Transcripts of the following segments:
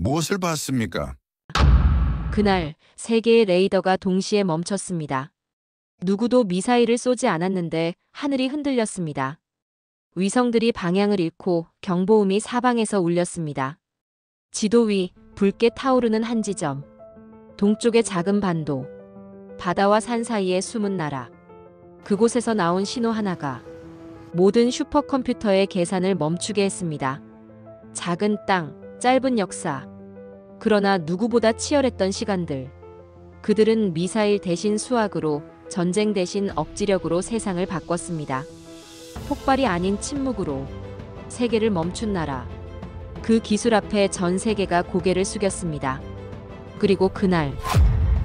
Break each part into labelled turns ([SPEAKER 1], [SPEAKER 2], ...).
[SPEAKER 1] 무엇을 봤습니까?
[SPEAKER 2] 그날 세 개의 레이더가 동시에 멈췄습니다. 누구도 미사일을 쏘지 않았는데 하늘이 흔들렸습니다. 위성들이 방향을 잃고 경보음이 사방에서 울렸습니다. 지도 위 붉게 타오르는 한 지점. 동쪽의 작은 반도. 바다와 산 사이의 숨은 나라. 그곳에서 나온 신호 하나가 모든 슈퍼컴퓨터의 계산을 멈추게 했습니다. 작은 땅, 짧은 역사. 그러나 누구보다 치열했던 시간들. 그들은 미사일 대신 수학으로, 전쟁 대신 억지력으로 세상을 바꿨습니다. 폭발이 아닌 침묵으로. 세계를 멈춘 나라. 그 기술 앞에 전 세계가 고개를 숙였습니다. 그리고 그날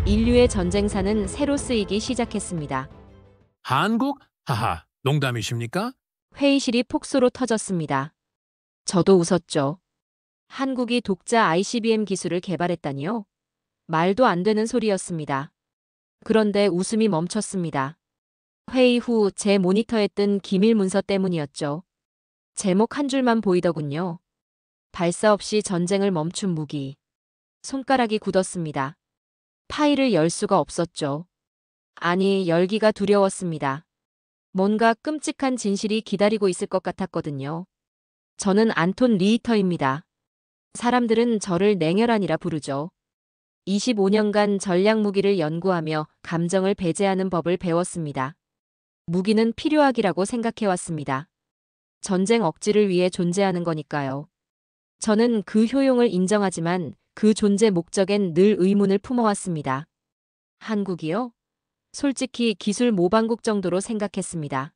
[SPEAKER 2] 인류의 전쟁사는 새로 쓰이기 시작했습니다.
[SPEAKER 3] 한국? 하하, 농담이십니까?
[SPEAKER 2] 회의실이 폭소로 터졌습니다. 저도 웃었죠. 한국이 독자 ICBM 기술을 개발했다니요? 말도 안 되는 소리였습니다. 그런데 웃음이 멈췄습니다. 회의 후 제 모니터에 뜬 기밀 문서 때문이었죠. 제목 한 줄만 보이더군요. 발사 없이 전쟁을 멈춘 무기. 손가락이 굳었습니다. 파일을 열 수가 없었죠. 아니, 열기가 두려웠습니다. 뭔가 끔찍한 진실이 기다리고 있을 것 같았거든요. 저는 안톤 리히터입니다. 사람들은 저를 냉혈한이라 부르죠. 25년간 전략 무기를 연구하며 감정을 배제하는 법을 배웠습니다. 무기는 필요하기라고 생각해왔습니다. 전쟁 억지를 위해 존재하는 거니까요. 저는 그 효용을 인정하지만 그 존재 목적엔 늘 의문을 품어왔습니다. 한국이요? 솔직히 기술 모방국 정도로 생각했습니다.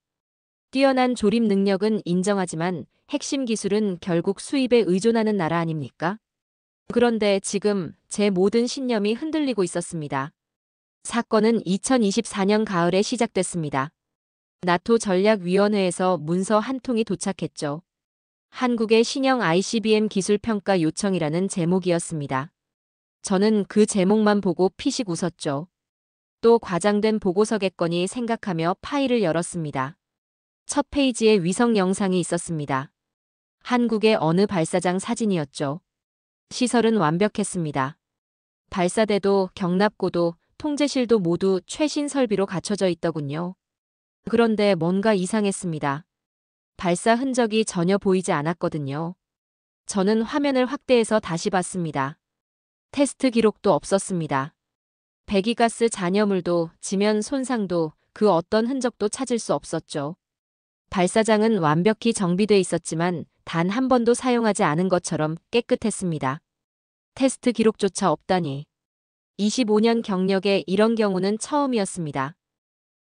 [SPEAKER 2] 뛰어난 조립 능력은 인정하지만 핵심 기술은 결국 수입에 의존하는 나라 아닙니까? 그런데 지금 제 모든 신념이 흔들리고 있었습니다. 사건은 2024년 가을에 시작됐습니다. 나토 전략위원회에서 문서 한 통이 도착했죠. 한국의 신형 ICBM 기술 평가 요청이라는 제목이었습니다. 저는 그 제목만 보고 피식 웃었죠. 또 과장된 보고서겠거니 생각하며 파일을 열었습니다. 첫 페이지에 위성 영상이 있었습니다. 한국의 어느 발사장 사진이었죠. 시설은 완벽했습니다. 발사대도 경납고도 통제실도 모두 최신 설비로 갖춰져 있더군요. 그런데 뭔가 이상했습니다. 발사 흔적이 전혀 보이지 않았거든요. 저는 화면을 확대해서 다시 봤습니다. 테스트 기록도 없었습니다. 배기가스 잔여물도 지면 손상도 그 어떤 흔적도 찾을 수 없었죠. 발사장은 완벽히 정비돼 있었지만 단 한 번도 사용하지 않은 것처럼 깨끗했습니다. 테스트 기록조차 없다니. 25년 경력에 이런 경우는 처음이었습니다.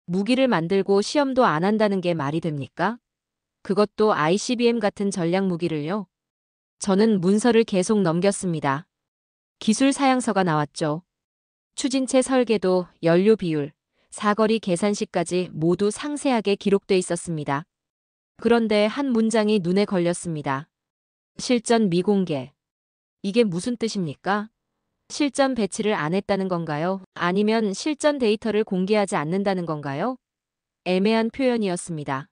[SPEAKER 2] 무기를 만들고 시험도 안 한다는 게 말이 됩니까? 그것도 ICBM 같은 전략 무기를요? 저는 문서를 계속 넘겼습니다. 기술 사양서가 나왔죠. 추진체 설계도, 연료 비율, 사거리 계산식까지 모두 상세하게 기록돼 있었습니다. 그런데 한 문장이 눈에 걸렸습니다. 실전 미공개. 이게 무슨 뜻입니까? 실전 배치를 안 했다는 건가요? 아니면 실전 데이터를 공개하지 않는다는 건가요? 애매한 표현이었습니다.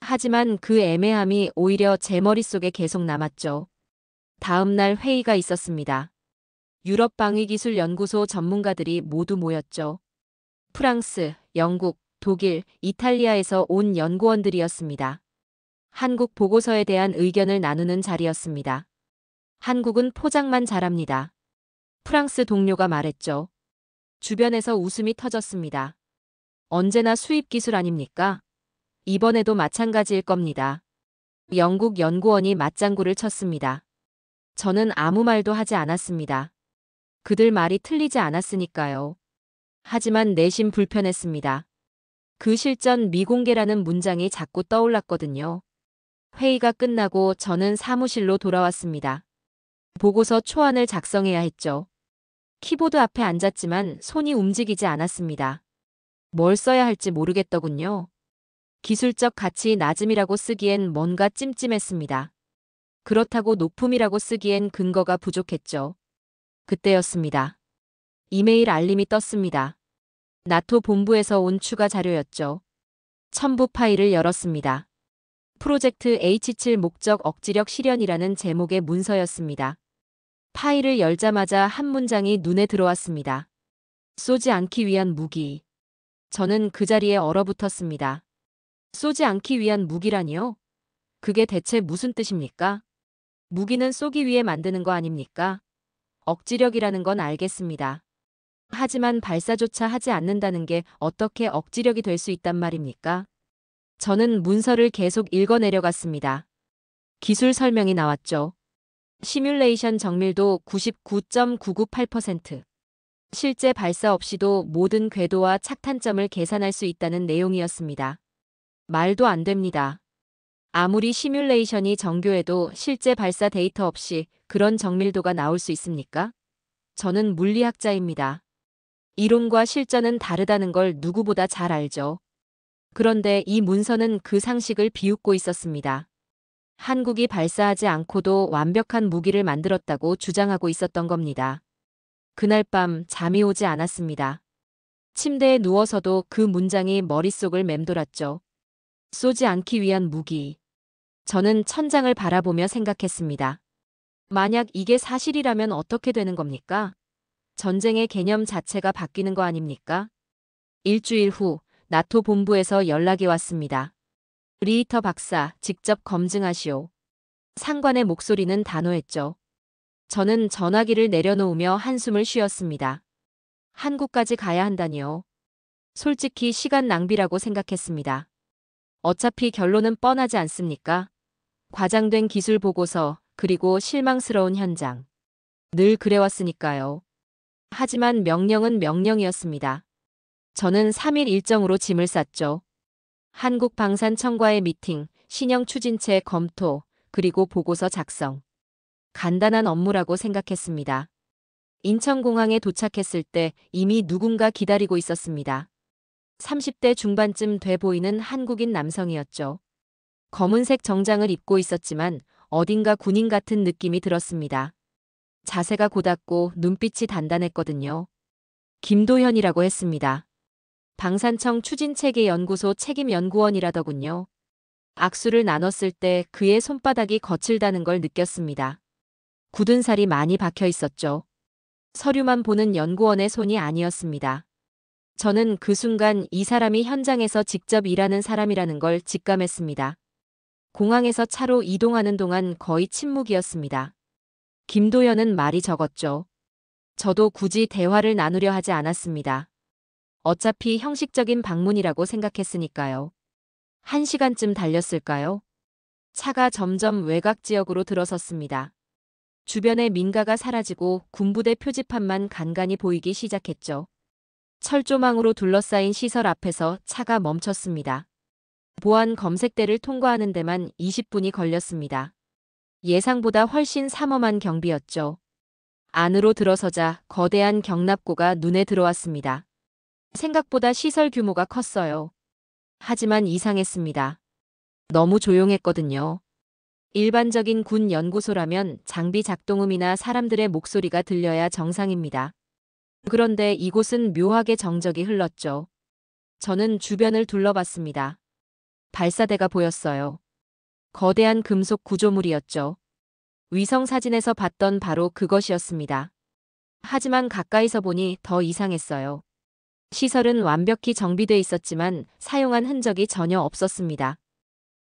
[SPEAKER 2] 하지만 그 애매함이 오히려 제 머릿속에 계속 남았죠. 다음 날 회의가 있었습니다. 유럽 방위기술연구소 전문가들이 모두 모였죠. 프랑스, 영국, 독일, 이탈리아에서 온 연구원들이었습니다. 한국 보고서에 대한 의견을 나누는 자리였습니다. 한국은 포장만 잘합니다. 프랑스 동료가 말했죠. 주변에서 웃음이 터졌습니다. 언제나 수입 기술 아닙니까? 이번에도 마찬가지일 겁니다. 영국 연구원이 맞장구를 쳤습니다. 저는 아무 말도 하지 않았습니다. 그들 말이 틀리지 않았으니까요. 하지만 내심 불편했습니다. 그 실전 미공개라는 문장이 자꾸 떠올랐거든요. 회의가 끝나고 저는 사무실로 돌아왔습니다. 보고서 초안을 작성해야 했죠. 키보드 앞에 앉았지만 손이 움직이지 않았습니다. 뭘 써야 할지 모르겠더군요. 기술적 가치 낮음이라고 쓰기엔 뭔가 찜찜했습니다. 그렇다고 높음이라고 쓰기엔 근거가 부족했죠. 그때였습니다. 이메일 알림이 떴습니다. 나토 본부에서 온 추가 자료였죠. 첨부 파일을 열었습니다. 프로젝트 H7 목적 억지력 실현이라는 제목의 문서였습니다. 파일을 열자마자 한 문장이 눈에 들어왔습니다. 쏘지 않기 위한 무기. 저는 그 자리에 얼어붙었습니다. 쏘지 않기 위한 무기라니요? 그게 대체 무슨 뜻입니까? 무기는 쏘기 위해 만드는 거 아닙니까? 억지력이라는 건 알겠습니다. 하지만 발사조차 하지 않는다는 게 어떻게 억지력이 될 수 있단 말입니까? 저는 문서를 계속 읽어 내려갔습니다. 기술 설명이 나왔죠. 시뮬레이션 정밀도 99.998%. 실제 발사 없이도 모든 궤도와 착탄점을 계산할 수 있다는 내용이었습니다. 말도 안 됩니다. 아무리 시뮬레이션이 정교해도 실제 발사 데이터 없이 그런 정밀도가 나올 수 있습니까? 저는 물리학자입니다. 이론과 실전은 다르다는 걸 누구보다 잘 알죠. 그런데 이 문서는 그 상식을 비웃고 있었습니다. 한국이 발사하지 않고도 완벽한 무기를 만들었다고 주장하고 있었던 겁니다. 그날 밤 잠이 오지 않았습니다. 침대에 누워서도 그 문장이 머릿속을 맴돌았죠. 쏘지 않기 위한 무기. 저는 천장을 바라보며 생각했습니다. 만약 이게 사실이라면 어떻게 되는 겁니까? 전쟁의 개념 자체가 바뀌는 거 아닙니까? 일주일 후 나토 본부에서 연락이 왔습니다. 리히터 박사, 직접 검증하시오. 상관의 목소리는 단호했죠. 저는 전화기를 내려놓으며 한숨을 쉬었습니다. 한국까지 가야 한다니요. 솔직히 시간 낭비라고 생각했습니다. 어차피 결론은 뻔하지 않습니까? 과장된 기술 보고서, 그리고 실망스러운 현장. 늘 그래왔으니까요. 하지만 명령은 명령이었습니다. 저는 3일 일정으로 짐을 쌌죠. 한국방산청과의 미팅, 신형 추진체 검토, 그리고 보고서 작성. 간단한 업무라고 생각했습니다. 인천공항에 도착했을 때 이미 누군가 기다리고 있었습니다. 30대 중반쯤 돼 보이는 한국인 남성이었죠. 검은색 정장을 입고 있었지만 어딘가 군인 같은 느낌이 들었습니다. 자세가 곧았고 눈빛이 단단했거든요. 김도현이라고 했습니다. 방산청 추진체계 연구소 책임 연구원이라더군요. 악수를 나눴을 때 그의 손바닥이 거칠다는 걸 느꼈습니다. 굳은 살이 많이 박혀 있었죠. 서류만 보는 연구원의 손이 아니었습니다. 저는 그 순간 이 사람이 현장에서 직접 일하는 사람이라는 걸 직감했습니다. 공항에서 차로 이동하는 동안 거의 침묵이었습니다. 김도현은 말이 적었죠. 저도 굳이 대화를 나누려 하지 않았습니다. 어차피 형식적인 방문이라고 생각했으니까요. 1시간쯤 달렸을까요? 차가 점점 외곽 지역으로 들어섰습니다. 주변의 민가가 사라지고 군부대 표지판만 간간히 보이기 시작했죠. 철조망으로 둘러싸인 시설 앞에서 차가 멈췄습니다. 보안 검색대를 통과하는 데만 20분이 걸렸습니다. 예상보다 훨씬 삼엄한 경비였죠. 안으로 들어서자 거대한 경납고가 눈에 들어왔습니다. 생각보다 시설 규모가 컸어요. 하지만 이상했습니다. 너무 조용했거든요. 일반적인 군 연구소라면 장비 작동음이나 사람들의 목소리가 들려야 정상입니다. 그런데 이곳은 묘하게 정적이 흘렀죠. 저는 주변을 둘러봤습니다. 발사대가 보였어요. 거대한 금속 구조물이었죠. 위성 사진에서 봤던 바로 그것이었습니다. 하지만 가까이서 보니 더 이상했어요. 시설은 완벽히 정비돼 있었지만 사용한 흔적이 전혀 없었습니다.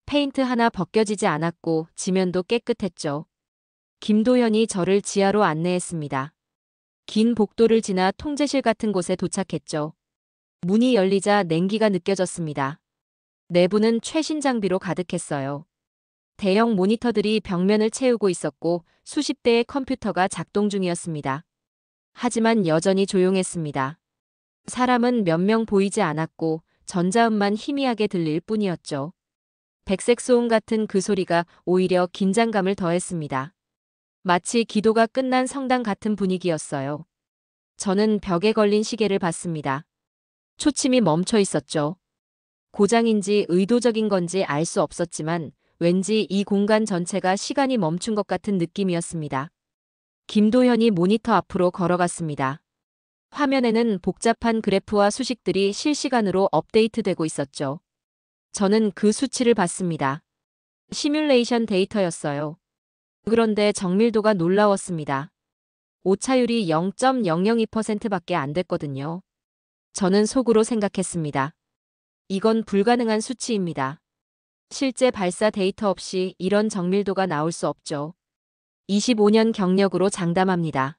[SPEAKER 2] 페인트 하나 벗겨지지 않았고 지면도 깨끗했죠. 김도현이 저를 지하로 안내했습니다. 긴 복도를 지나 통제실 같은 곳에 도착했죠. 문이 열리자 냉기가 느껴졌습니다. 내부는 최신 장비로 가득했어요. 대형 모니터들이 벽면을 채우고 있었고 수십 대의 컴퓨터가 작동 중이었습니다. 하지만 여전히 조용했습니다. 사람은 몇 명 보이지 않았고 전자음만 희미하게 들릴 뿐이었죠. 백색 소음 같은 그 소리가 오히려 긴장감을 더했습니다. 마치 기도가 끝난 성당 같은 분위기였어요. 저는 벽에 걸린 시계를 봤습니다. 초침이 멈춰 있었죠. 고장인지 의도적인 건지 알 수 없었지만 왠지 이 공간 전체가 시간이 멈춘 것 같은 느낌이었습니다. 김도현이 모니터 앞으로 걸어갔습니다. 화면에는 복잡한 그래프와 수식들이 실시간으로 업데이트되고 있었죠. 저는 그 수치를 봤습니다. 시뮬레이션 데이터였어요. 그런데 정밀도가 놀라웠습니다. 오차율이 0.002%밖에 안 됐거든요. 저는 속으로 생각했습니다. 이건 불가능한 수치입니다. 실제 발사 데이터 없이 이런 정밀도가 나올 수 없죠. 25년 경력으로 장담합니다.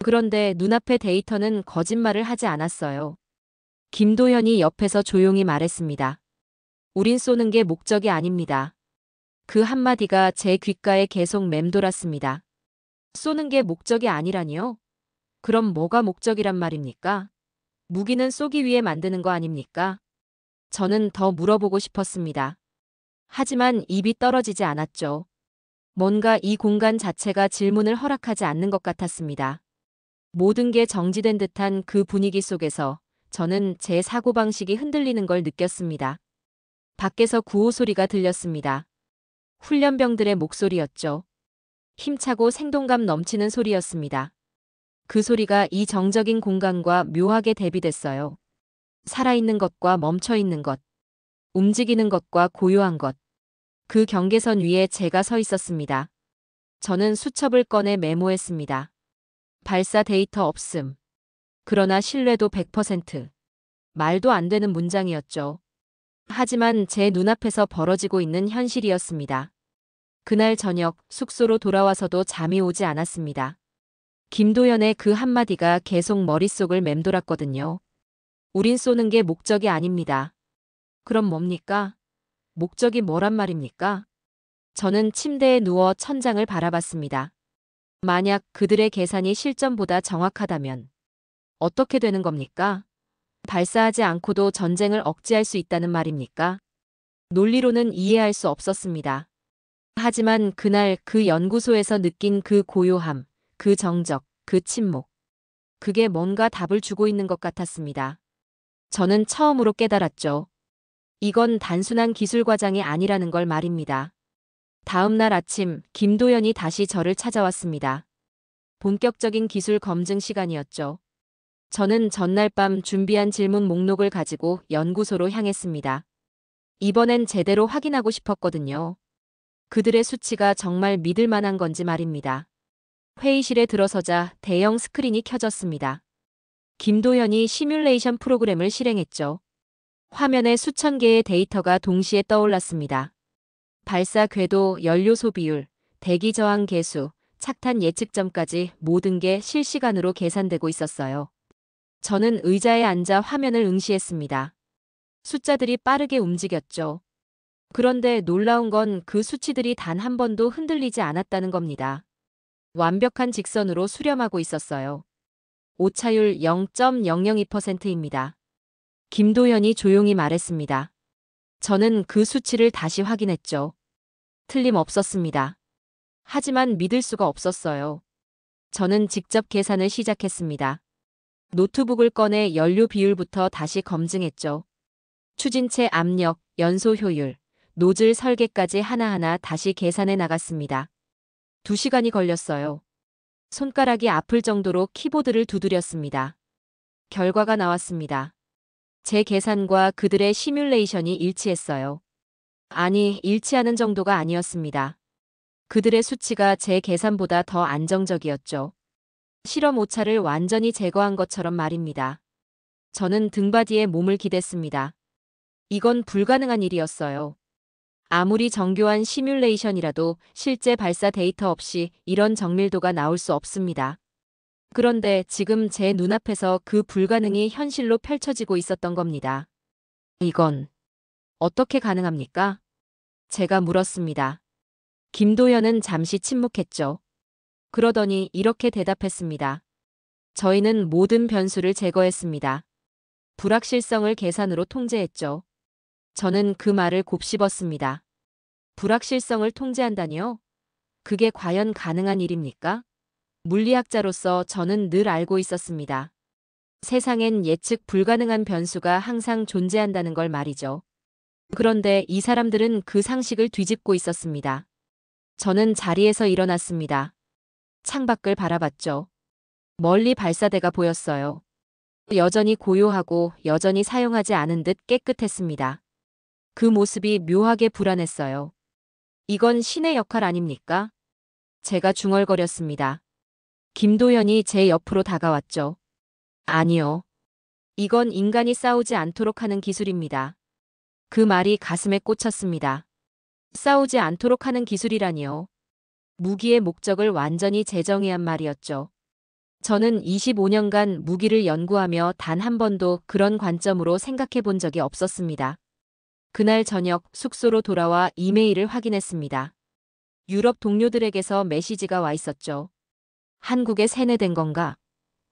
[SPEAKER 2] 그런데 눈앞의 데이터는 거짓말을 하지 않았어요. 김도현이 옆에서 조용히 말했습니다. 우린 쏘는 게 목적이 아닙니다. 그 한마디가 제 귓가에 계속 맴돌았습니다. 쏘는 게 목적이 아니라니요? 그럼 뭐가 목적이란 말입니까? 무기는 쏘기 위해 만드는 거 아닙니까? 저는 더 물어보고 싶었습니다. 하지만 입이 떨어지지 않았죠. 뭔가 이 공간 자체가 질문을 허락하지 않는 것 같았습니다. 모든 게 정지된 듯한 그 분위기 속에서 저는 제 사고방식이 흔들리는 걸 느꼈습니다. 밖에서 구호 소리가 들렸습니다. 훈련병들의 목소리였죠. 힘차고 생동감 넘치는 소리였습니다. 그 소리가 이 정적인 공간과 묘하게 대비됐어요. 살아있는 것과 멈춰있는 것, 움직이는 것과 고요한 것. 그 경계선 위에 제가 서 있었습니다. 저는 수첩을 꺼내 메모했습니다. 발사 데이터 없음. 그러나 신뢰도 100%. 말도 안 되는 문장이었죠. 하지만 제 눈앞에서 벌어지고 있는 현실이었습니다. 그날 저녁 숙소로 돌아와서도 잠이 오지 않았습니다. 김도연의 그 한마디가 계속 머릿속을 맴돌았거든요. 우린 쏘는 게 목적이 아닙니다. 그럼 뭡니까? 목적이 뭐란 말입니까? 저는 침대에 누워 천장을 바라봤습니다. 만약 그들의 계산이 실전보다 정확하다면 어떻게 되는 겁니까? 발사하지 않고도 전쟁을 억제할 수 있다는 말입니까? 논리로는 이해할 수 없었습니다. 하지만 그날 그 연구소에서 느낀 그 고요함, 그 정적, 그 침묵. 그게 뭔가 답을 주고 있는 것 같았습니다. 저는 처음으로 깨달았죠. 이건 단순한 기술 과장이 아니라는 걸 말입니다. 다음 날 아침 김도연이 다시 저를 찾아왔습니다. 본격적인 기술 검증 시간이었죠. 저는 전날 밤 준비한 질문 목록을 가지고 연구소로 향했습니다. 이번엔 제대로 확인하고 싶었거든요. 그들의 수치가 정말 믿을 만한 건지 말입니다. 회의실에 들어서자 대형 스크린이 켜졌습니다. 김도현이 시뮬레이션 프로그램을 실행했죠. 화면에 수천 개의 데이터가 동시에 떠올랐습니다. 발사 궤도, 연료 소비율, 대기 저항 계수, 착탄 예측점까지 모든 게 실시간으로 계산되고 있었어요. 저는 의자에 앉아 화면을 응시했습니다. 숫자들이 빠르게 움직였죠. 그런데 놀라운 건 그 수치들이 단 한 번도 흔들리지 않았다는 겁니다. 완벽한 직선으로 수렴하고 있었어요. 오차율 0.002%입니다. 김도현이 조용히 말했습니다. 저는 그 수치를 다시 확인했죠. 틀림없었습니다. 하지만 믿을 수가 없었어요. 저는 직접 계산을 시작했습니다. 노트북을 꺼내 연료 비율부터 다시 검증했죠. 추진체 압력, 연소 효율, 노즐 설계까지 하나하나 다시 계산해 나갔습니다. 2시간이 걸렸어요. 손가락이 아플 정도로 키보드를 두드렸습니다. 결과가 나왔습니다. 제 계산과 그들의 시뮬레이션이 일치했어요. 아니, 일치하는 정도가 아니었습니다. 그들의 수치가 제 계산보다 더 안정적이었죠. 실험 오차를 완전히 제거한 것처럼 말입니다. 저는 등받이에 몸을 기댔습니다. 이건 불가능한 일이었어요. 아무리 정교한 시뮬레이션이라도 실제 발사 데이터 없이 이런 정밀도가 나올 수 없습니다. 그런데 지금 제 눈앞에서 그 불가능이 현실로 펼쳐지고 있었던 겁니다. 이건 어떻게 가능합니까? 제가 물었습니다. 김도연은 잠시 침묵했죠. 그러더니 이렇게 대답했습니다. 저희는 모든 변수를 제거했습니다. 불확실성을 계산으로 통제했죠. 저는 그 말을 곱씹었습니다. 불확실성을 통제한다니요? 그게 과연 가능한 일입니까? 물리학자로서 저는 늘 알고 있었습니다. 세상엔 예측 불가능한 변수가 항상 존재한다는 걸 말이죠. 그런데 이 사람들은 그 상식을 뒤집고 있었습니다. 저는 자리에서 일어났습니다. 창밖을 바라봤죠. 멀리 발사대가 보였어요. 여전히 고요하고 여전히 사용하지 않은 듯 깨끗했습니다. 그 모습이 묘하게 불안했어요. 이건 신의 역할 아닙니까? 제가 중얼거렸습니다. 김도현이 제 옆으로 다가왔죠. 아니요. 이건 인간이 싸우지 않도록 하는 기술입니다. 그 말이 가슴에 꽂혔습니다. 싸우지 않도록 하는 기술이라니요. 무기의 목적을 완전히 재정의한 말이었죠. 저는 25년간 무기를 연구하며 단 한 번도 그런 관점으로 생각해 본 적이 없었습니다. 그날 저녁 숙소로 돌아와 이메일을 확인했습니다. 유럽 동료들에게서 메시지가 와 있었죠. 한국에 세뇌된 건가?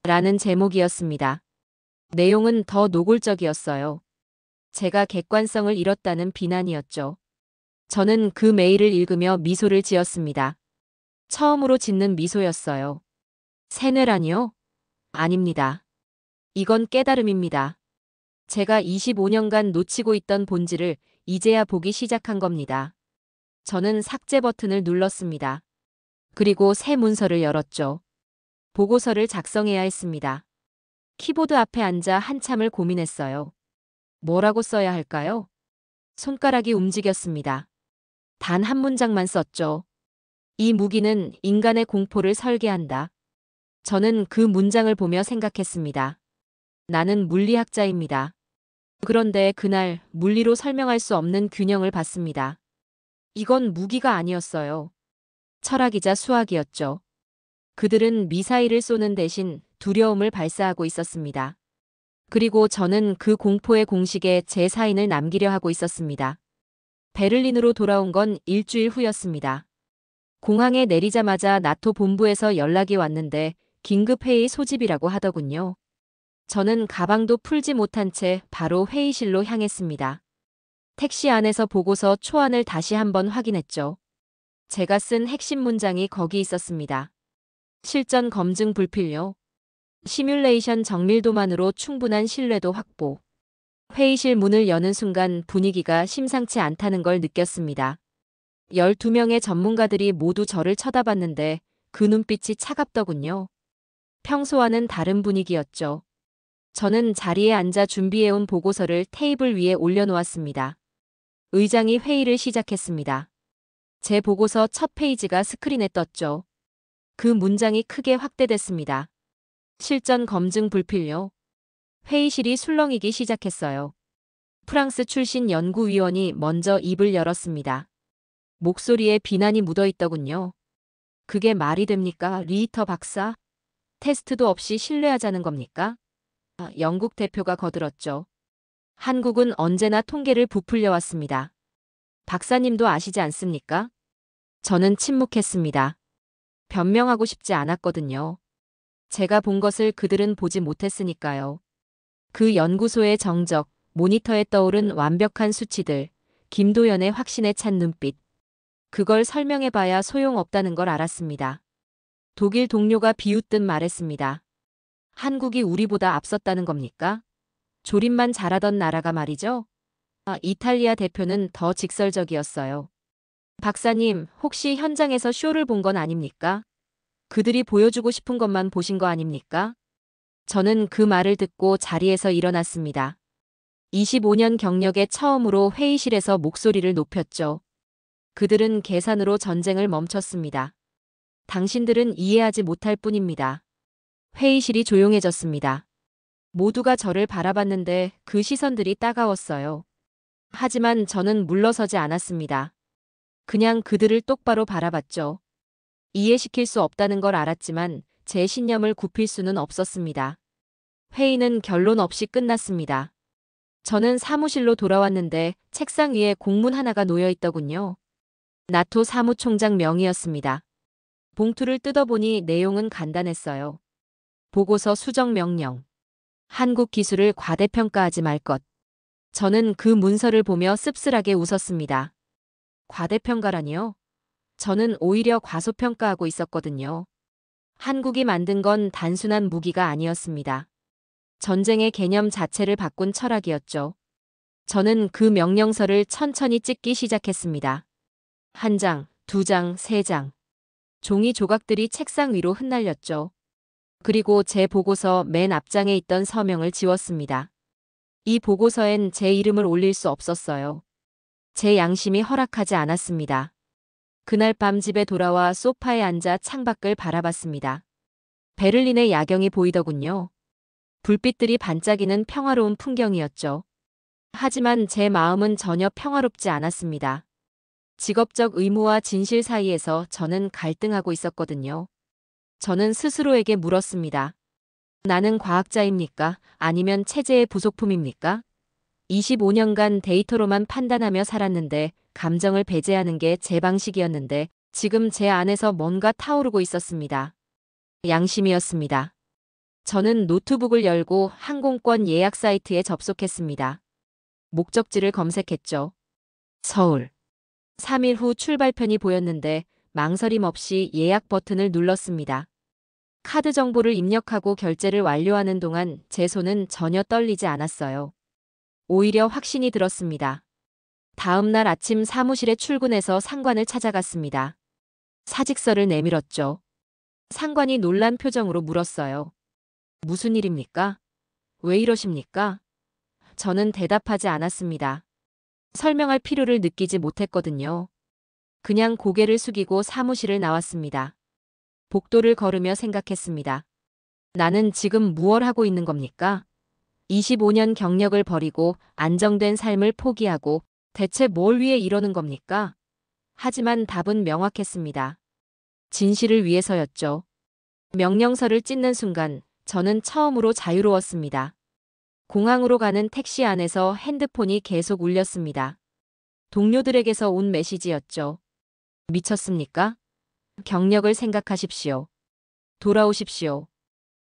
[SPEAKER 2] 라는 제목이었습니다. 내용은 더 노골적이었어요. 제가 객관성을 잃었다는 비난이었죠. 저는 그 메일을 읽으며 미소를 지었습니다. 처음으로 짓는 미소였어요. 세뇌라니요? 아닙니다. 이건 깨달음입니다. 제가 25년간 놓치고 있던 본질을 이제야 보기 시작한 겁니다. 저는 삭제 버튼을 눌렀습니다. 그리고 새 문서를 열었죠. 보고서를 작성해야 했습니다. 키보드 앞에 앉아 한참을 고민했어요. 뭐라고 써야 할까요? 손가락이 움직였습니다. 단 한 문장만 썼죠. 이 무기는 인간의 공포를 설계한다. 저는 그 문장을 보며 생각했습니다. 나는 물리학자입니다. 그런데 그날 물리로 설명할 수 없는 균형을 봤습니다. 이건 무기가 아니었어요. 철학이자 수학이었죠. 그들은 미사일을 쏘는 대신 두려움을 발사하고 있었습니다. 그리고 저는 그 공포의 공식에 제 사인을 남기려 하고 있었습니다. 베를린으로 돌아온 건 일주일 후였습니다. 공항에 내리자마자 나토 본부에서 연락이 왔는데 긴급회의 소집이라고 하더군요. 저는 가방도 풀지 못한 채 바로 회의실로 향했습니다. 택시 안에서 보고서 초안을 다시 한번 확인했죠. 제가 쓴 핵심 문장이 거기 있었습니다. 실전 검증 불필요. 시뮬레이션 정밀도만으로 충분한 신뢰도 확보. 회의실 문을 여는 순간 분위기가 심상치 않다는 걸 느꼈습니다. 12명의 전문가들이 모두 저를 쳐다봤는데 그 눈빛이 차갑더군요. 평소와는 다른 분위기였죠. 저는 자리에 앉아 준비해온 보고서를 테이블 위에 올려놓았습니다. 의장이 회의를 시작했습니다. 제 보고서 첫 페이지가 스크린에 떴죠. 그 문장이 크게 확대됐습니다. 실전 검증 불필요. 회의실이 술렁이기 시작했어요. 프랑스 출신 연구위원이 먼저 입을 열었습니다. 목소리에 비난이 묻어있더군요. 그게 말이 됩니까, 리히터 박사? 테스트도 없이 신뢰하자는 겁니까? 영국 대표가 거들었죠. 한국은 언제나 통계를 부풀려 왔습니다. 박사님도 아시지 않습니까? 저는 침묵했습니다. 변명하고 싶지 않았거든요. 제가 본 것을 그들은 보지 못했으니까요. 그 연구소의 정적, 모니터에 떠오른 완벽한 수치들, 김도연의 확신에 찬 눈빛. 그걸 설명해봐야 소용없다는 걸 알았습니다. 독일 동료가 비웃듯 말했습니다. 한국이 우리보다 앞섰다는 겁니까? 조립만 잘하던 나라가 말이죠. 이탈리아 대표는 더 직설적이었어요. 박사님, 혹시 현장에서 쇼를 본 건 아닙니까? 그들이 보여주고 싶은 것만 보신 거 아닙니까? 저는 그 말을 듣고 자리에서 일어났습니다. 25년 경력에 처음으로 회의실에서 목소리를 높였죠. 그들은 계산으로 전쟁을 멈췄습니다. 당신들은 이해하지 못할 뿐입니다. 회의실이 조용해졌습니다. 모두가 저를 바라봤는데 그 시선들이 따가웠어요. 하지만 저는 물러서지 않았습니다. 그냥 그들을 똑바로 바라봤죠. 이해시킬 수 없다는 걸 알았지만 제 신념을 굽힐 수는 없었습니다. 회의는 결론 없이 끝났습니다. 저는 사무실로 돌아왔는데 책상 위에 공문 하나가 놓여 있더군요. 나토 사무총장 명의였습니다. 봉투를 뜯어보니 내용은 간단했어요. 보고서 수정 명령. 한국 기술을 과대평가하지 말 것. 저는 그 문서를 보며 씁쓸하게 웃었습니다. 과대평가라니요? 저는 오히려 과소평가하고 있었거든요. 한국이 만든 건 단순한 무기가 아니었습니다. 전쟁의 개념 자체를 바꾼 철학이었죠. 저는 그 명령서를 천천히 찢기 시작했습니다. 한 장, 두 장, 세 장. 종이 조각들이 책상 위로 흩날렸죠. 그리고 제 보고서 맨 앞장에 있던 서명을 지웠습니다. 이 보고서엔 제 이름을 올릴 수 없었어요. 제 양심이 허락하지 않았습니다. 그날 밤 집에 돌아와 소파에 앉아 창밖을 바라봤습니다. 베를린의 야경이 보이더군요. 불빛들이 반짝이는 평화로운 풍경이었죠. 하지만 제 마음은 전혀 평화롭지 않았습니다. 직업적 의무와 진실 사이에서 저는 갈등하고 있었거든요. 저는 스스로에게 물었습니다. 나는 과학자입니까? 아니면 체제의 부속품입니까? 25년간 데이터로만 판단하며 살았는데 감정을 배제하는 게 제 방식이었는데 지금 제 안에서 뭔가 타오르고 있었습니다. 양심이었습니다. 저는 노트북을 열고 항공권 예약 사이트에 접속했습니다. 목적지를 검색했죠. 서울. 3일 후 출발편이 보였는데 망설임 없이 예약 버튼을 눌렀습니다. 카드 정보를 입력하고 결제를 완료하는 동안 제 손은 전혀 떨리지 않았어요. 오히려 확신이 들었습니다. 다음 날 아침 사무실에 출근해서 상관을 찾아갔습니다. 사직서를 내밀었죠. 상관이 놀란 표정으로 물었어요. 무슨 일입니까? 왜 이러십니까? 저는 대답하지 않았습니다. 설명할 필요를 느끼지 못했거든요. 그냥 고개를 숙이고 사무실을 나왔습니다. 복도를 걸으며 생각했습니다. 나는 지금 무얼 하고 있는 겁니까? 25년 경력을 버리고 안정된 삶을 포기하고 대체 뭘 위해 이러는 겁니까? 하지만 답은 명확했습니다. 진실을 위해서였죠. 명령서를 찢는 순간 저는 처음으로 자유로웠습니다. 공항으로 가는 택시 안에서 핸드폰이 계속 울렸습니다. 동료들에게서 온 메시지였죠. 미쳤습니까? 경력을 생각하십시오. 돌아오십시오.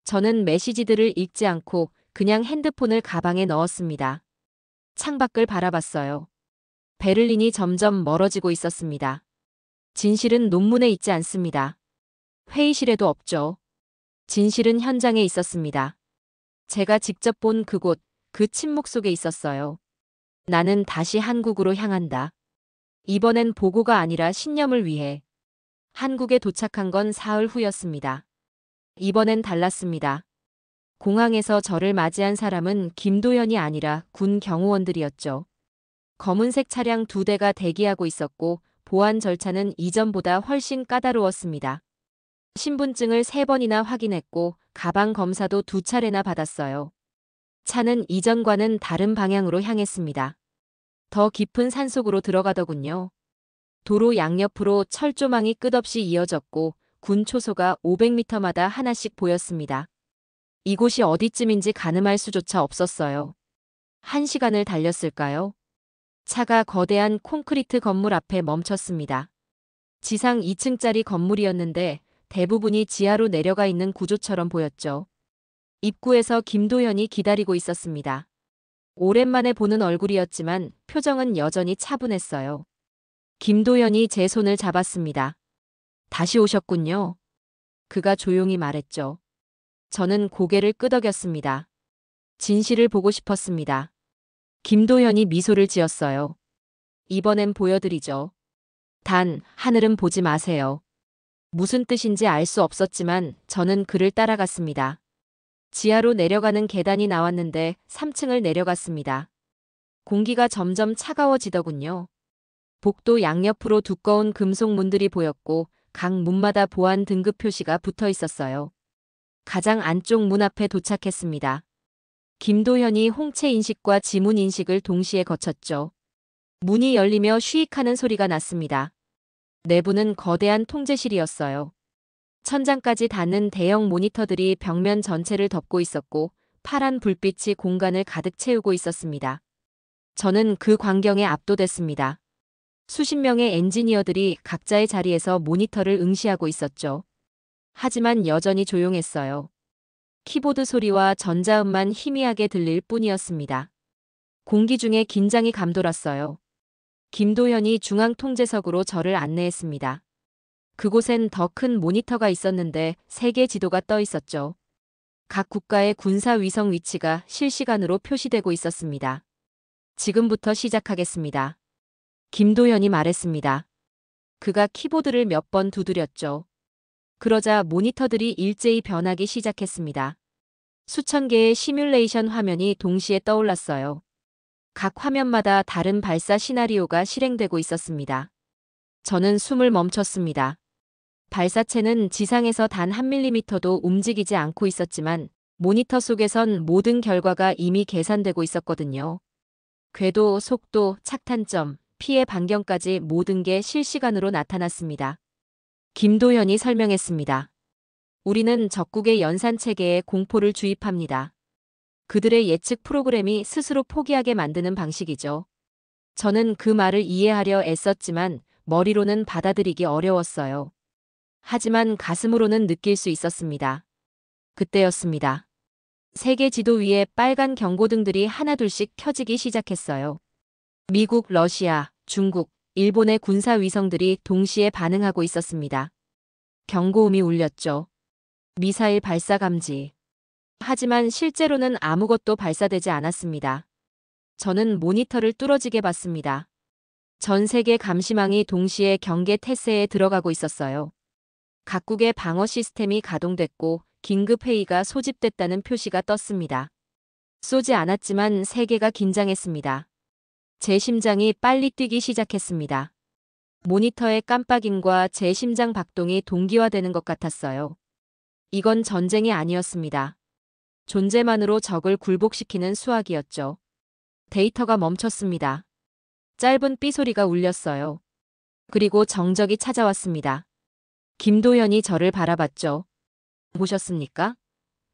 [SPEAKER 2] 저는 메시지들을 읽지 않고 그냥 핸드폰을 가방에 넣었습니다. 창밖을 바라봤어요. 베를린이 점점 멀어지고 있었습니다. 진실은 논문에 있지 않습니다. 회의실에도 없죠. 진실은 현장에 있었습니다. 제가 직접 본 그곳, 그 침묵 속에 있었어요. 나는 다시 한국으로 향한다. 이번엔 보고가 아니라 신념을 위해. 한국에 도착한 건 사흘 후였습니다. 이번엔 달랐습니다. 공항에서 저를 맞이한 사람은 김도연이 아니라 군 경호원들이었죠. 검은색 차량 2대가 대기하고 있었고 보안 절차는 이전보다 훨씬 까다로웠습니다. 신분증을 3번이나 확인했고 가방 검사도 2차례나 받았어요. 차는 이전과는 다른 방향으로 향했습니다. 더 깊은 산속으로 들어가더군요. 도로 양옆으로 철조망이 끝없이 이어졌고 군 초소가 500m마다 하나씩 보였습니다. 이곳이 어디쯤인지 가늠할 수조차 없었어요. 1시간을 달렸을까요? 차가 거대한 콘크리트 건물 앞에 멈췄습니다. 지상 2층짜리 건물이었는데 대부분이 지하로 내려가 있는 구조처럼 보였죠. 입구에서 김도현이 기다리고 있었습니다. 오랜만에 보는 얼굴이었지만 표정은 여전히 차분했어요. 김도현이 제 손을 잡았습니다. 다시 오셨군요. 그가 조용히 말했죠. 저는 고개를 끄덕였습니다. 진실을 보고 싶었습니다. 김도현이 미소를 지었어요. 이번엔 보여드리죠. 단, 하늘은 보지 마세요. 무슨 뜻인지 알 수 없었지만 저는 그를 따라갔습니다. 지하로 내려가는 계단이 나왔는데 3층을 내려갔습니다. 공기가 점점 차가워지더군요. 복도 양옆으로 두꺼운 금속 문들이 보였고 각 문마다 보안 등급 표시가 붙어 있었어요. 가장 안쪽 문 앞에 도착했습니다. 김도현이 홍채 인식과 지문 인식을 동시에 거쳤죠. 문이 열리며 쉬익하는 소리가 났습니다. 내부는 거대한 통제실이었어요. 천장까지 닿는 대형 모니터들이 벽면 전체를 덮고 있었고 파란 불빛이 공간을 가득 채우고 있었습니다. 저는 그 광경에 압도됐습니다. 수십 명의 엔지니어들이 각자의 자리에서 모니터를 응시하고 있었죠. 하지만 여전히 조용했어요. 키보드 소리와 전자음만 희미하게 들릴 뿐이었습니다. 공기 중에 긴장이 감돌았어요. 김도현이 중앙통제석으로 저를 안내했습니다. 그곳엔 더 큰 모니터가 있었는데 세계 지도가 떠 있었죠. 각 국가의 군사 위성 위치가 실시간으로 표시되고 있었습니다. 지금부터 시작하겠습니다. 김도현이 말했습니다. 그가 키보드를 몇 번 두드렸죠. 그러자 모니터들이 일제히 변하기 시작했습니다. 수천 개의 시뮬레이션 화면이 동시에 떠올랐어요. 각 화면마다 다른 발사 시나리오가 실행되고 있었습니다. 저는 숨을 멈췄습니다. 발사체는 지상에서 단 한 밀리미터도 움직이지 않고 있었지만 모니터 속에선 모든 결과가 이미 계산되고 있었거든요. 궤도, 속도, 착탄점, 피해 반경까지 모든 게 실시간으로 나타났습니다. 김도현이 설명했습니다. 우리는 적국의 연산 체계에 공포를 주입합니다. 그들의 예측 프로그램이 스스로 포기하게 만드는 방식이죠. 저는 그 말을 이해하려 애썼지만 머리로는 받아들이기 어려웠어요. 하지만 가슴으로는 느낄 수 있었습니다. 그때였습니다. 세계 지도 위에 빨간 경고등들이 하나둘씩 켜지기 시작했어요. 미국, 러시아, 중국, 일본의 군사 위성들이 동시에 반응하고 있었습니다. 경고음이 울렸죠. 미사일 발사 감지. 하지만 실제로는 아무것도 발사되지 않았습니다. 저는 모니터를 뚫어지게 봤습니다. 전 세계 감시망이 동시에 경계 태세에 들어가고 있었어요. 각국의 방어 시스템이 가동됐고 긴급 회의가 소집됐다는 표시가 떴습니다. 쏘지 않았지만 세계가 긴장했습니다. 제 심장이 빨리 뛰기 시작했습니다. 모니터의 깜빡임과 제 심장 박동이 동기화되는 것 같았어요. 이건 전쟁이 아니었습니다. 존재만으로 적을 굴복시키는 수학이었죠. 데이터가 멈췄습니다. 짧은 삐소리가 울렸어요. 그리고 정적이 찾아왔습니다. 김도현이 저를 바라봤죠. 보셨습니까?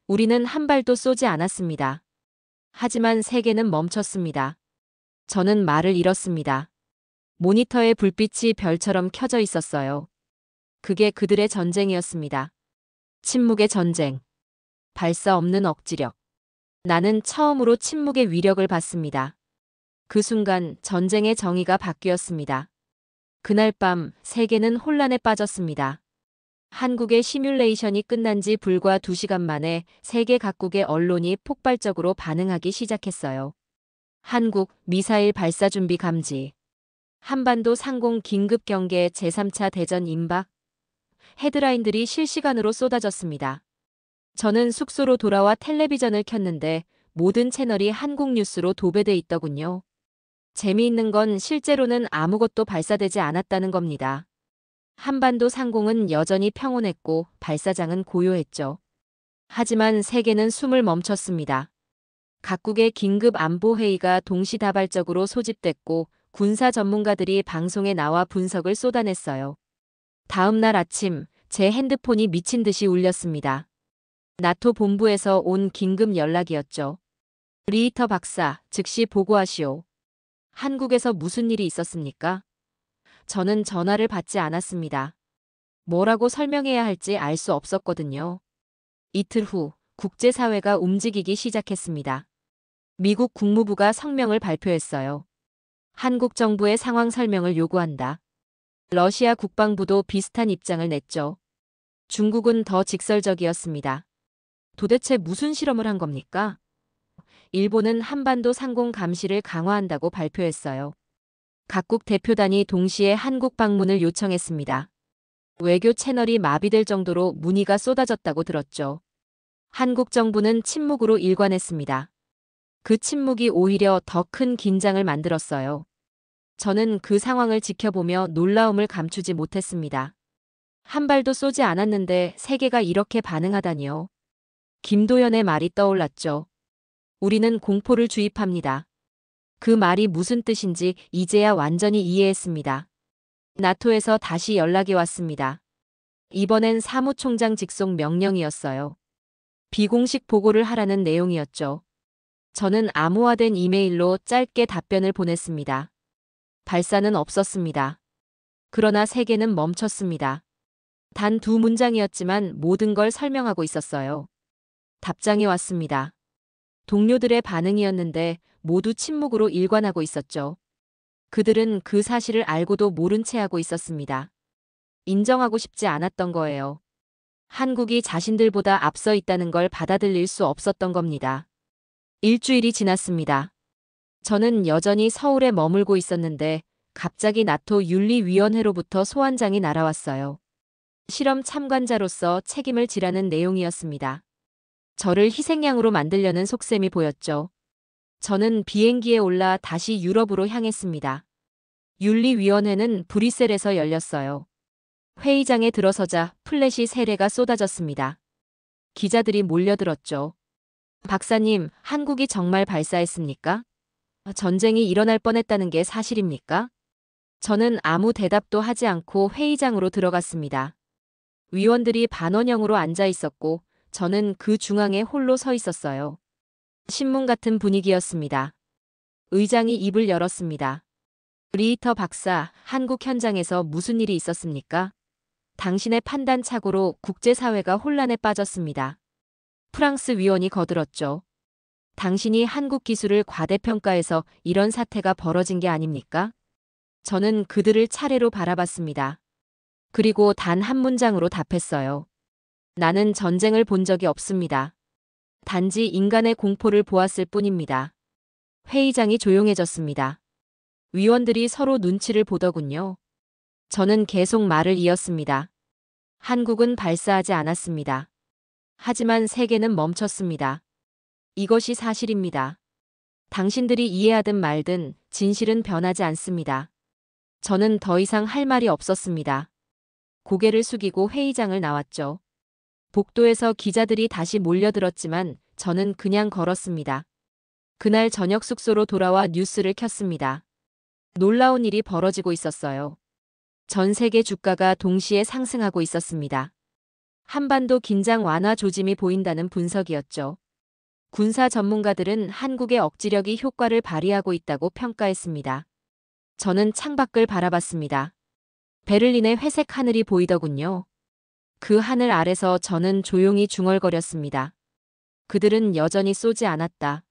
[SPEAKER 2] 우리는 한 발도 쏘지 않았습니다. 하지만 세계는 멈췄습니다. 저는 말을 잃었습니다. 모니터의 불빛이 별처럼 켜져 있었어요. 그게 그들의 전쟁이었습니다. 침묵의 전쟁. 발사 없는 억지력. 나는 처음으로 침묵의 위력을 봤습니다. 그 순간 전쟁의 정의가 바뀌었습니다. 그날 밤 세계는 혼란에 빠졌습니다. 한국의 시뮬레이션이 끝난 지 불과 2시간 만에 세계 각국의 언론이 폭발적으로 반응하기 시작했어요. 한국 미사일 발사 준비 감지. 한반도 상공 긴급 경계 제3차 대전 임박. 헤드라인들이 실시간으로 쏟아졌습니다. 저는 숙소로 돌아와 텔레비전을 켰는데 모든 채널이 한국 뉴스로 도배돼 있더군요. 재미있는 건 실제로는 아무것도 발사되지 않았다는 겁니다. 한반도 상공은 여전히 평온했고 발사장은 고요했죠. 하지만 세계는 숨을 멈췄습니다. 각국의 긴급 안보 회의가 동시다발적으로 소집됐고 군사 전문가들이 방송에 나와 분석을 쏟아냈어요. 다음 날 아침 제 핸드폰이 미친 듯이 울렸습니다. 나토 본부에서 온 긴급 연락이었죠. 리히터 박사, 즉시 보고하시오. 한국에서 무슨 일이 있었습니까? 저는 전화를 받지 않았습니다. 뭐라고 설명해야 할지 알 수 없었거든요. 이틀 후 국제사회가 움직이기 시작했습니다. 미국 국무부가 성명을 발표했어요. 한국 정부의 상황 설명을 요구한다. 러시아 국방부도 비슷한 입장을 냈죠. 중국은 더 직설적이었습니다. 도대체 무슨 실험을 한 겁니까? 일본은 한반도 상공 감시를 강화한다고 발표했어요. 각국 대표단이 동시에 한국 방문을 요청했습니다. 외교 채널이 마비될 정도로 문의가 쏟아졌다고 들었죠. 한국 정부는 침묵으로 일관했습니다. 그 침묵이 오히려 더 큰 긴장을 만들었어요. 저는 그 상황을 지켜보며 놀라움을 감추지 못했습니다. 한 발도 쏘지 않았는데 세계가 이렇게 반응하다니요. 김도연의 말이 떠올랐죠. 우리는 공포를 주입합니다. 그 말이 무슨 뜻인지 이제야 완전히 이해했습니다. 나토에서 다시 연락이 왔습니다. 이번엔 사무총장 직속 명령이었어요. 비공식 보고를 하라는 내용이었죠. 저는 암호화된 이메일로 짧게 답변을 보냈습니다. 발사는 없었습니다. 그러나 세계는 멈췄습니다. 단 2문장이었지만 모든 걸 설명하고 있었어요. 답장이 왔습니다. 동료들의 반응이었는데 모두 침묵으로 일관하고 있었죠. 그들은 그 사실을 알고도 모른 채 하고 있었습니다. 인정하고 싶지 않았던 거예요. 한국이 자신들보다 앞서 있다는 걸 받아들일 수 없었던 겁니다. 일주일이 지났습니다. 저는 여전히 서울에 머물고 있었는데 갑자기 나토 윤리위원회로부터 소환장이 날아왔어요. 실험 참관자로서 책임을 지라는 내용이었습니다. 저를 희생양으로 만들려는 속셈이 보였죠. 저는 비행기에 올라 다시 유럽으로 향했습니다. 윤리위원회는 브뤼셀에서 열렸어요. 회의장에 들어서자 플래시 세례가 쏟아졌습니다. 기자들이 몰려들었죠. 박사님, 한국이 정말 발사했습니까? 전쟁이 일어날 뻔했다는 게 사실입니까? 저는 아무 대답도 하지 않고 회의장으로 들어갔습니다. 위원들이 반원형으로 앉아 있었고 저는 그 중앙에 홀로 서 있었어요. 신문 같은 분위기였습니다. 의장이 입을 열었습니다. 리히터 박사, 한국 현장에서 무슨 일이 있었습니까? 당신의 판단 착오로 국제사회가 혼란에 빠졌습니다. 프랑스 위원이 거들었죠. 당신이 한국 기술을 과대평가해서 이런 사태가 벌어진 게 아닙니까? 저는 그들을 차례로 바라봤습니다. 그리고 단 한 문장으로 답했어요. 나는 전쟁을 본 적이 없습니다. 단지 인간의 공포를 보았을 뿐입니다. 회의장이 조용해졌습니다. 위원들이 서로 눈치를 보더군요. 저는 계속 말을 이었습니다. 한국은 발사하지 않았습니다. 하지만 세계는 멈췄습니다. 이것이 사실입니다. 당신들이 이해하든 말든 진실은 변하지 않습니다. 저는 더 이상 할 말이 없었습니다. 고개를 숙이고 회의장을 나왔죠. 복도에서 기자들이 다시 몰려들었지만 저는 그냥 걸었습니다. 그날 저녁 숙소로 돌아와 뉴스를 켰습니다. 놀라운 일이 벌어지고 있었어요. 전 세계 주가가 동시에 상승하고 있었습니다. 한반도 긴장 완화 조짐이 보인다는 분석이었죠. 군사 전문가들은 한국의 억지력이 효과를 발휘하고 있다고 평가했습니다. 저는 창밖을 바라봤습니다. 베를린의 회색 하늘이 보이더군요. 그 하늘 아래서 저는 조용히 중얼거렸습니다. 그들은 여전히 쏘지 않았다.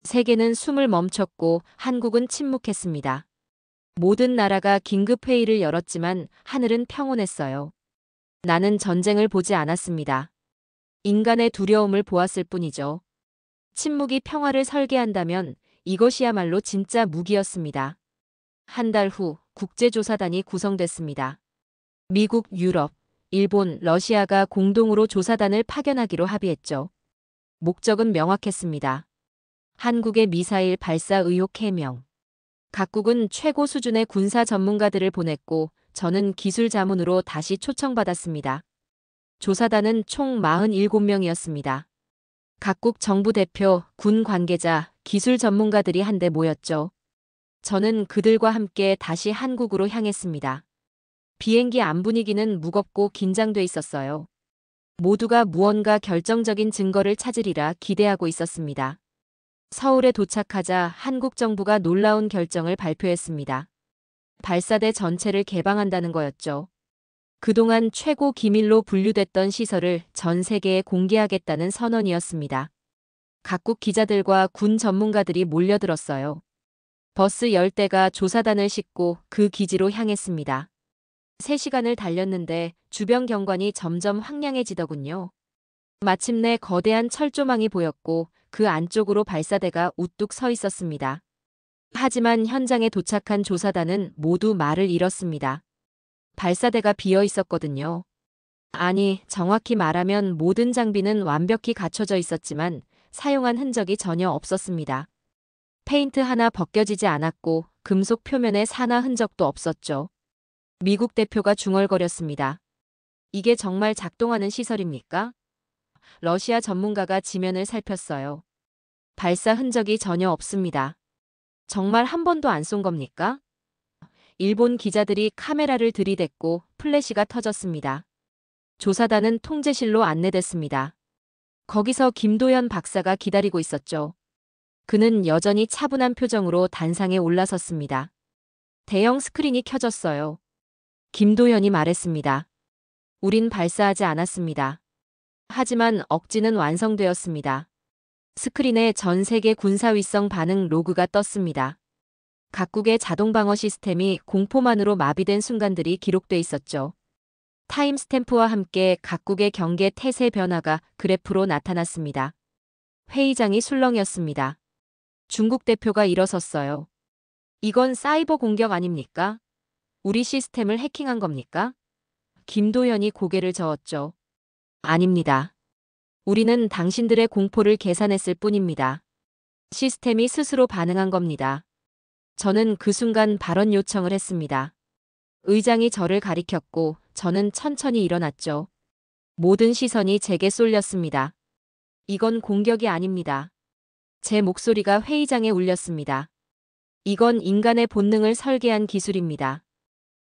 [SPEAKER 2] 세계는 숨을 멈췄고 한국은 침묵했습니다. 모든 나라가 긴급회의를 열었지만 하늘은 평온했어요. 나는 전쟁을 보지 않았습니다. 인간의 두려움을 보았을 뿐이죠. 침묵이 평화를 설계한다면 이것이야말로 진짜 무기였습니다. 한 달 후 국제조사단이 구성됐습니다. 미국, 유럽, 일본, 러시아가 공동으로 조사단을 파견하기로 합의했죠. 목적은 명확했습니다. 한국의 미사일 발사 의혹 해명. 각국은 최고 수준의 군사 전문가들을 보냈고 저는 기술 자문으로 다시 초청받았습니다. 조사단은 총 47명이었습니다. 각국 정부 대표, 군 관계자, 기술 전문가들이 한데 모였죠. 저는 그들과 함께 다시 한국으로 향했습니다. 비행기 안 분위기는 무겁고 긴장돼 있었어요. 모두가 무언가 결정적인 증거를 찾으리라 기대하고 있었습니다. 서울에 도착하자 한국 정부가 놀라운 결정을 발표했습니다. 발사대 전체를 개방한다는 거였죠. 그동안 최고 기밀로 분류됐던 시설을 전 세계에 공개하겠다는 선언이었습니다. 각국 기자들과 군 전문가들이 몰려들었어요. 버스 10대가 조사단을 싣고 그 기지로 향했습니다. 3시간을 달렸는데 주변 경관이 점점 황량해지더군요. 마침내 거대한 철조망이 보였고 그 안쪽으로 발사대가 우뚝 서 있었습니다. 하지만 현장에 도착한 조사단은 모두 말을 잃었습니다. 발사대가 비어 있었거든요. 아니, 정확히 말하면 모든 장비는 완벽히 갖춰져 있었지만 사용한 흔적이 전혀 없었습니다. 페인트 하나 벗겨지지 않았고 금속 표면에 산화 흔적도 없었죠. 미국 대표가 중얼거렸습니다. 이게 정말 작동하는 시설입니까? 러시아 전문가가 지면을 살폈어요. 발사 흔적이 전혀 없습니다. 정말 한 번도 안 쏜 겁니까? 일본 기자들이 카메라를 들이댔고 플래시가 터졌습니다. 조사단은 통제실로 안내됐습니다. 거기서 김도연 박사가 기다리고 있었죠. 그는 여전히 차분한 표정으로 단상에 올라섰습니다. 대형 스크린이 켜졌어요. 김도연이 말했습니다. 우린 발사하지 않았습니다. 하지만 억지는 완성되었습니다. 스크린에 전 세계 군사위성 반응 로그가 떴습니다. 각국의 자동방어 시스템이 공포만으로 마비된 순간들이 기록돼 있었죠. 타임스탬프와 함께 각국의 경계 태세 변화가 그래프로 나타났습니다. 회의장이 술렁였습니다. 중국 대표가 일어섰어요. 이건 사이버 공격 아닙니까? 우리 시스템을 해킹한 겁니까? 김도연이 고개를 저었죠. 아닙니다. 우리는 당신들의 공포를 계산했을 뿐입니다. 시스템이 스스로 반응한 겁니다. 저는 그 순간 발언 요청을 했습니다. 의장이 저를 가리켰고 저는 천천히 일어났죠. 모든 시선이 제게 쏠렸습니다. 이건 공격이 아닙니다. 제 목소리가 회의장에 울렸습니다. 이건 인간의 본능을 설계한 기술입니다.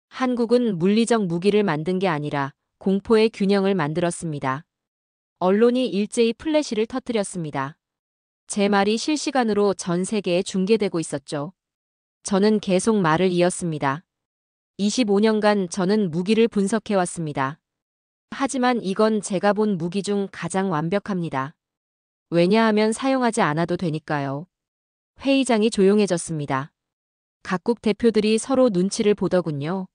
[SPEAKER 2] 한국은 물리적 무기를 만든 게 아니라 공포의 균형을 만들었습니다. 언론이 일제히 플래시를 터뜨렸습니다. 제 말이 실시간으로 전 세계에 중계되고 있었죠. 저는 계속 말을 이었습니다. 25년간 저는 무기를 분석해왔습니다. 하지만 이건 제가 본 무기 중 가장 완벽합니다. 왜냐하면 사용하지 않아도 되니까요. 회의장이 조용해졌습니다. 각국 대표들이 서로 눈치를 보더군요.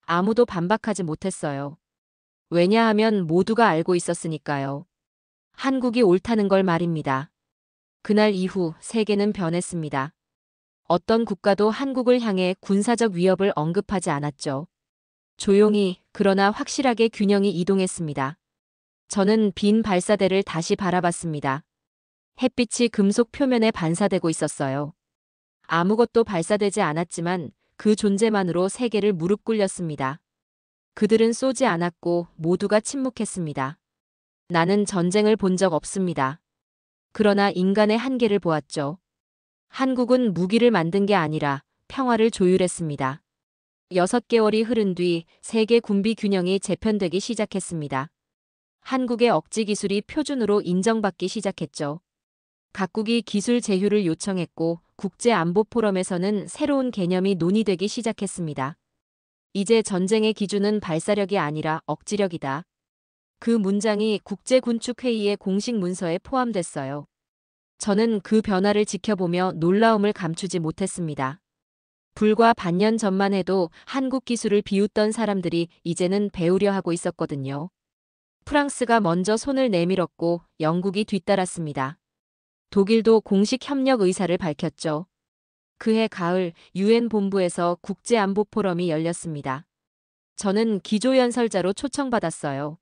[SPEAKER 2] 아무도 반박하지 못했어요. 왜냐하면 모두가 알고 있었으니까요. 한국이 옳다는 걸 말입니다. 그날 이후 세계는 변했습니다. 어떤 국가도 한국을 향해 군사적 위협을 언급하지 않았죠. 조용히 그러나 확실하게 균형이 이동했습니다. 저는 빈 발사대를 다시 바라봤습니다. 햇빛이 금속 표면에 반사되고 있었어요. 아무것도 발사되지 않았지만 그 존재만으로 세계를 무릎 꿇렸습니다. 그들은 쏘지 않았고 모두가 침묵했습니다. 나는 전쟁을 본 적 없습니다. 그러나 인간의 한계를 보았죠. 한국은 무기를 만든 게 아니라 평화를 조율했습니다. 6개월이 흐른 뒤 세계 군비 균형이 재편되기 시작했습니다. 한국의 억지 기술이 표준으로 인정받기 시작했죠. 각국이 기술 제휴를 요청했고 국제안보포럼에서는 새로운 개념이 논의되기 시작했습니다. 이제 전쟁의 기준은 발사력이 아니라 억지력이다. 그 문장이 국제군축회의의 공식 문서에 포함됐어요. 저는 그 변화를 지켜보며 놀라움을 감추지 못했습니다. 불과 반년 전만 해도 한국 기술을 비웃던 사람들이 이제는 배우려 하고 있었거든요. 프랑스가 먼저 손을 내밀었고 영국이 뒤따랐습니다. 독일도 공식 협력 의사를 밝혔죠. 그해 가을 유엔 본부에서 국제안보포럼이 열렸습니다. 저는 기조연설자로 초청받았어요.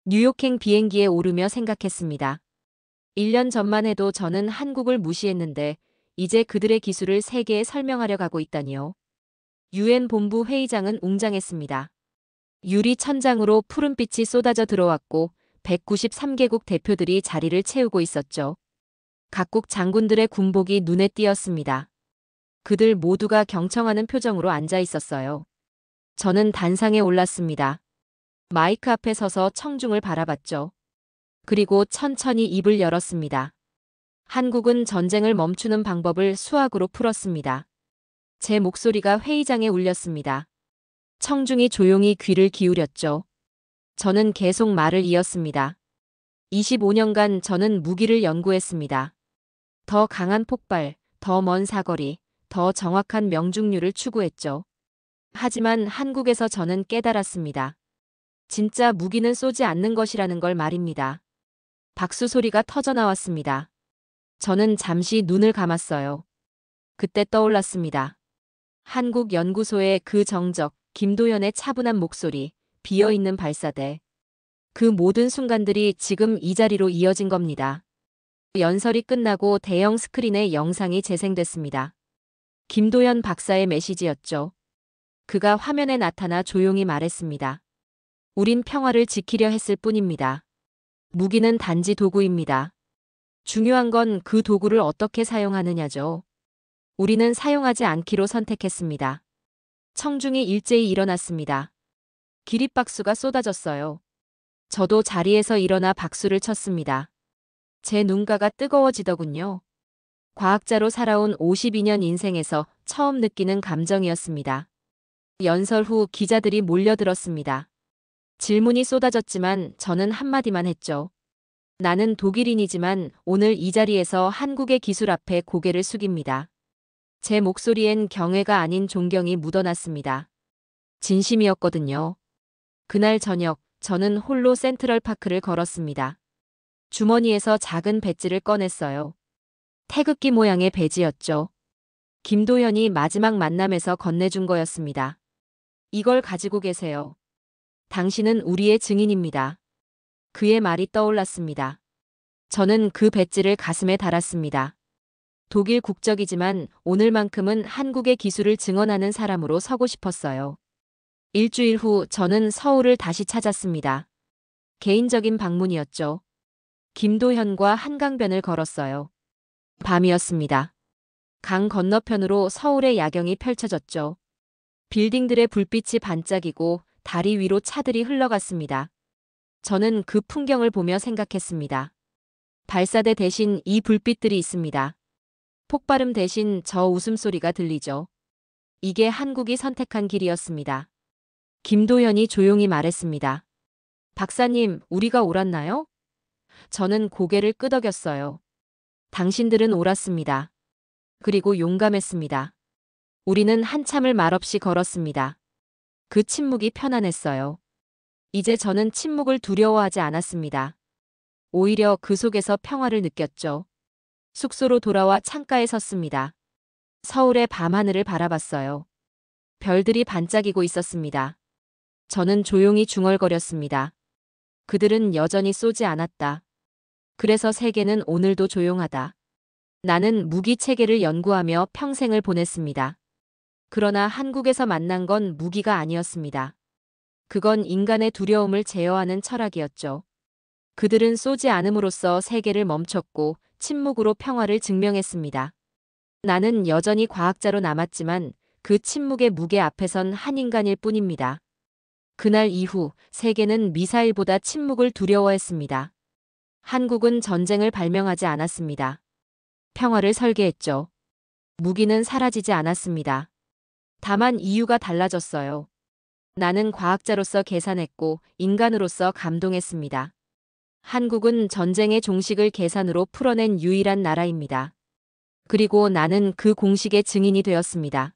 [SPEAKER 2] 뉴욕행 비행기에 오르며 생각했습니다. 1년 전만 해도 저는 한국을 무시했는데 이제 그들의 기술을 세계에 설명하려 가고 있다니요. 유엔 본부 회의장은 웅장했습니다. 유리 천장으로 푸른빛이 쏟아져 들어왔고 193개국 대표들이 자리를 채우고 있었죠. 각국 장군들의 군복이 눈에 띄었습니다. 그들 모두가 경청하는 표정으로 앉아 있었어요. 저는 단상에 올랐습니다. 마이크 앞에 서서 청중을 바라봤죠. 그리고 천천히 입을 열었습니다. 한국은 전쟁을 멈추는 방법을 수학으로 풀었습니다. 제 목소리가 회의장에 울렸습니다. 청중이 조용히 귀를 기울였죠. 저는 계속 말을 이었습니다. 25년간 저는 무기를 연구했습니다. 더 강한 폭발, 더 먼 사거리, 더 정확한 명중률을 추구했죠. 하지만 한국에서 저는 깨달았습니다. 진짜 무기는 쏘지 않는 것이라는 걸 말입니다. 박수 소리가 터져 나왔습니다. 저는 잠시 눈을 감았어요. 그때 떠올랐습니다. 한국 연구소의 그 정적, 김도연의 차분한 목소리, 비어있는 발사대. 그 모든 순간들이 지금 이 자리로 이어진 겁니다. 연설이 끝나고 대형 스크린에 영상이 재생됐습니다. 김도연 박사의 메시지였죠. 그가 화면에 나타나 조용히 말했습니다. 우린 평화를 지키려 했을 뿐입니다. 무기는 단지 도구입니다. 중요한 건 그 도구를 어떻게 사용하느냐죠. 우리는 사용하지 않기로 선택했습니다. 청중이 일제히 일어났습니다. 기립박수가 쏟아졌어요. 저도 자리에서 일어나 박수를 쳤습니다. 제 눈가가 뜨거워지더군요. 과학자로 살아온 52년 인생에서 처음 느끼는 감정이었습니다. 연설 후 기자들이 몰려들었습니다. 질문이 쏟아졌지만 저는 한마디만 했죠. 나는 독일인이지만 오늘 이 자리에서 한국의 기술 앞에 고개를 숙입니다. 제 목소리엔 경애가 아닌 존경이 묻어났습니다. 진심이었거든요. 그날 저녁 저는 홀로 센트럴파크를 걸었습니다. 주머니에서 작은 배지를 꺼냈어요. 태극기 모양의 배지였죠. 김도현이 마지막 만남에서 건네준 거였습니다. 이걸 가지고 계세요. 당신은 우리의 증인입니다. 그의 말이 떠올랐습니다. 저는 그 배지를 가슴에 달았습니다. 독일 국적이지만 오늘만큼은 한국의 기술을 증언하는 사람으로 서고 싶었어요. 일주일 후 저는 서울을 다시 찾았습니다. 개인적인 방문이었죠. 김도현과 한강변을 걸었어요. 밤이었습니다. 강 건너편으로 서울의 야경이 펼쳐졌죠. 빌딩들의 불빛이 반짝이고 다리 위로 차들이 흘러갔습니다. 저는 그 풍경을 보며 생각했습니다. 발사대 대신 이 불빛들이 있습니다. 폭발음 대신 저 웃음소리가 들리죠. 이게 한국이 선택한 길이었습니다. 김도현이 조용히 말했습니다. 박사님, 우리가 옳았나요? 저는 고개를 끄덕였어요. 당신들은 옳았습니다. 그리고 용감했습니다. 우리는 한참을 말없이 걸었습니다. 그 침묵이 편안했어요. 이제 저는 침묵을 두려워하지 않았습니다. 오히려 그 속에서 평화를 느꼈죠. 숙소로 돌아와 창가에 섰습니다. 서울의 밤하늘을 바라봤어요. 별들이 반짝이고 있었습니다. 저는 조용히 중얼거렸습니다. 그들은 여전히 쏘지 않았다. 그래서 세계는 오늘도 조용하다. 나는 무기 체계를 연구하며 평생을 보냈습니다. 그러나 한국에서 만난 건 무기가 아니었습니다. 그건 인간의 두려움을 제어하는 철학이었죠. 그들은 쏘지 않음으로써 세계를 멈췄고 침묵으로 평화를 증명했습니다. 나는 여전히 과학자로 남았지만 그 침묵의 무게 앞에선 한 인간일 뿐입니다. 그날 이후 세계는 미사일보다 침묵을 두려워했습니다. 한국은 전쟁을 발명하지 않았습니다. 평화를 설계했죠. 무기는 사라지지 않았습니다. 다만 이유가 달라졌어요. 나는 과학자로서 계산했고 인간으로서 감동했습니다. 한국은 전쟁의 종식을 계산으로 풀어낸 유일한 나라입니다. 그리고 나는 그 공식의 증인이 되었습니다.